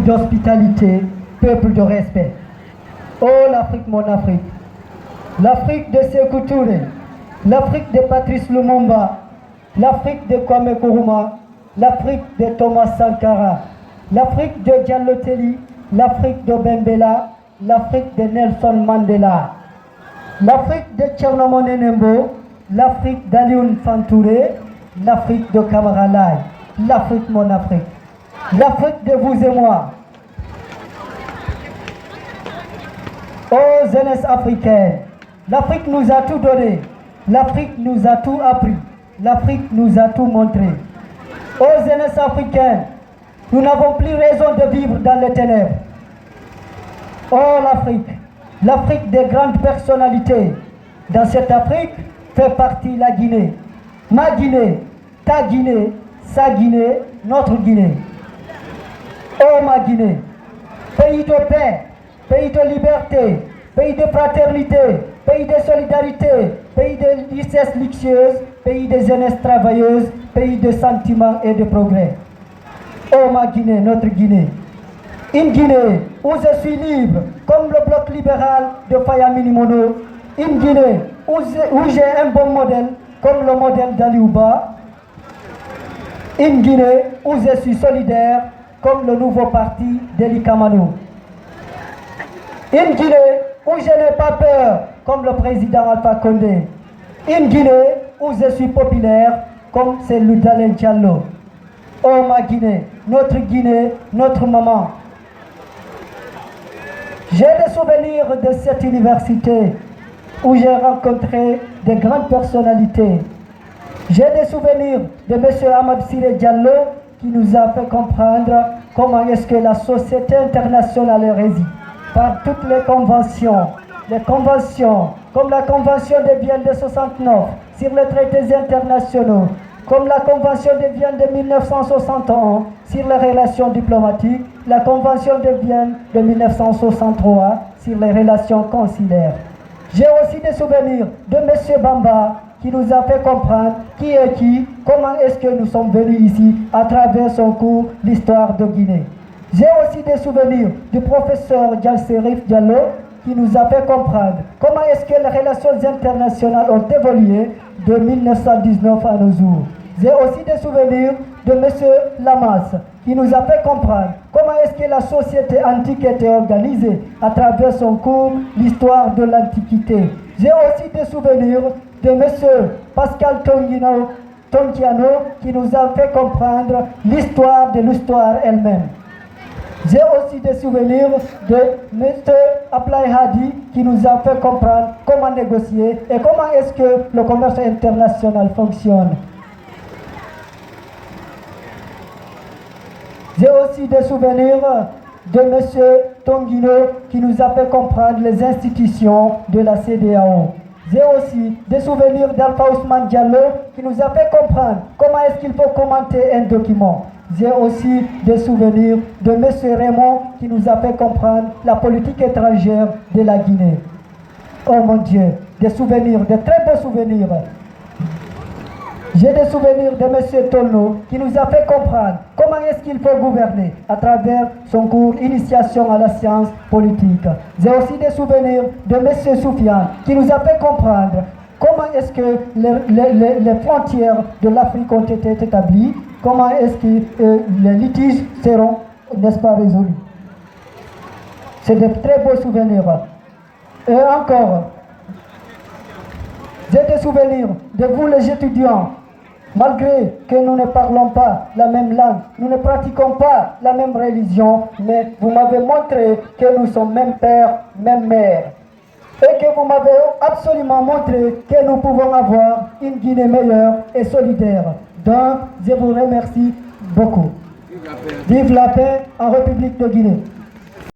d'hospitalité, peuple de respect. Oh l'Afrique, mon Afrique, l'Afrique de Sékou Touré, l'Afrique de Patrice Lumumba, l'Afrique de Kwame Nkrumah, l'Afrique de Thomas Sankara, l'Afrique de Diallo Telly, l'Afrique de Bembela, l'Afrique de Nelson Mandela, l'Afrique de Thierno Moné Nembo, l'Afrique d'Alioune Fantouré, l'Afrique de Camara Laye, l'Afrique, mon Afrique, l'Afrique de vous et moi. Ô jeunesse africaine, l'Afrique nous a tout donné, l'Afrique nous a tout appris, l'Afrique nous a tout montré. Ô jeunesse africaine, nous n'avons plus raison de vivre dans les ténèbres. Oh l'Afrique, l'Afrique des grandes personnalités. Dans cette Afrique fait partie la Guinée. Ma Guinée, ta Guinée, sa Guinée, notre Guinée. Oh ma Guinée, pays de paix, pays de liberté, pays de fraternité, pays de solidarité, pays de richesse luxueuse, pays de jeunesse travailleuse, pays de sentiments et de progrès. Oh ma Guinée, notre Guinée. Une Guinée où je suis libre, comme le bloc libéral de Fayamini Mono. Une Guinée où j'ai un bon modèle, comme le modèle d'Aliouba. Une Guinée où je suis solidaire, comme le nouveau parti d'Eli Kamano. Une Guinée où je n'ai pas peur, comme le président Alpha Condé. Une Guinée où je suis populaire, comme c'est Loudalen Diallo. Oh ma Guinée, notre maman. J'ai des souvenirs de cette université où j'ai rencontré de grandes personnalités. J'ai des souvenirs de M. Ahmad Siré Diallo qui nous a fait comprendre comment est-ce que la société internationale réside par toutes les conventions comme la Convention de Vienne de 69 sur les traités internationaux, comme la Convention de Vienne de 1961 sur les relations diplomatiques, la Convention de Vienne de 1963 sur les relations consulaires. J'ai aussi des souvenirs de M. Bamba qui nous a fait comprendre qui est qui, comment est-ce que nous sommes venus ici à travers son cours L'histoire de Guinée. J'ai aussi des souvenirs du professeur Djalserif Diallo qui nous a fait comprendre comment est-ce que les relations internationales ont évolué de 1919 à nos jours. J'ai aussi des souvenirs de M. Lamas qui nous a fait comprendre comment est-ce que la société antique était organisée à travers son cours L'histoire de l'Antiquité. J'ai aussi des souvenirs de M. Pascal Tongiano qui nous a fait comprendre l'histoire de l'histoire elle-même. J'ai aussi des souvenirs de M. Ablai Hadi qui nous a fait comprendre comment négocier et comment est-ce que le commerce international fonctionne. J'ai aussi des souvenirs de M. Tonguino qui nous a fait comprendre les institutions de la CEDEAO. J'ai aussi des souvenirs d'Alpha Ousmane Diallo qui nous a fait comprendre comment est-ce qu'il faut commenter un document. J'ai aussi des souvenirs de M. Raymond qui nous a fait comprendre la politique étrangère de la Guinée. Oh mon Dieu, des souvenirs, de très beaux souvenirs. J'ai des souvenirs de M. Tono qui nous a fait comprendre comment est-ce qu'il faut gouverner à travers son cours Initiation à la science politique. J'ai aussi des souvenirs de M. Soufiane qui nous a fait comprendre comment est-ce que les frontières de l'Afrique ont été établies, comment est-ce que les litiges seront, n'est-ce pas, résolus. C'est de très beaux souvenirs. Et encore, j'ai des souvenirs de vous les étudiants. Malgré que nous ne parlons pas la même langue, nous ne pratiquons pas la même religion, mais vous m'avez montré que nous sommes même père, même mère. Et que vous m'avez absolument montré que nous pouvons avoir une Guinée meilleure et solidaire. Donc, je vous remercie beaucoup. Vive la paix en République de Guinée.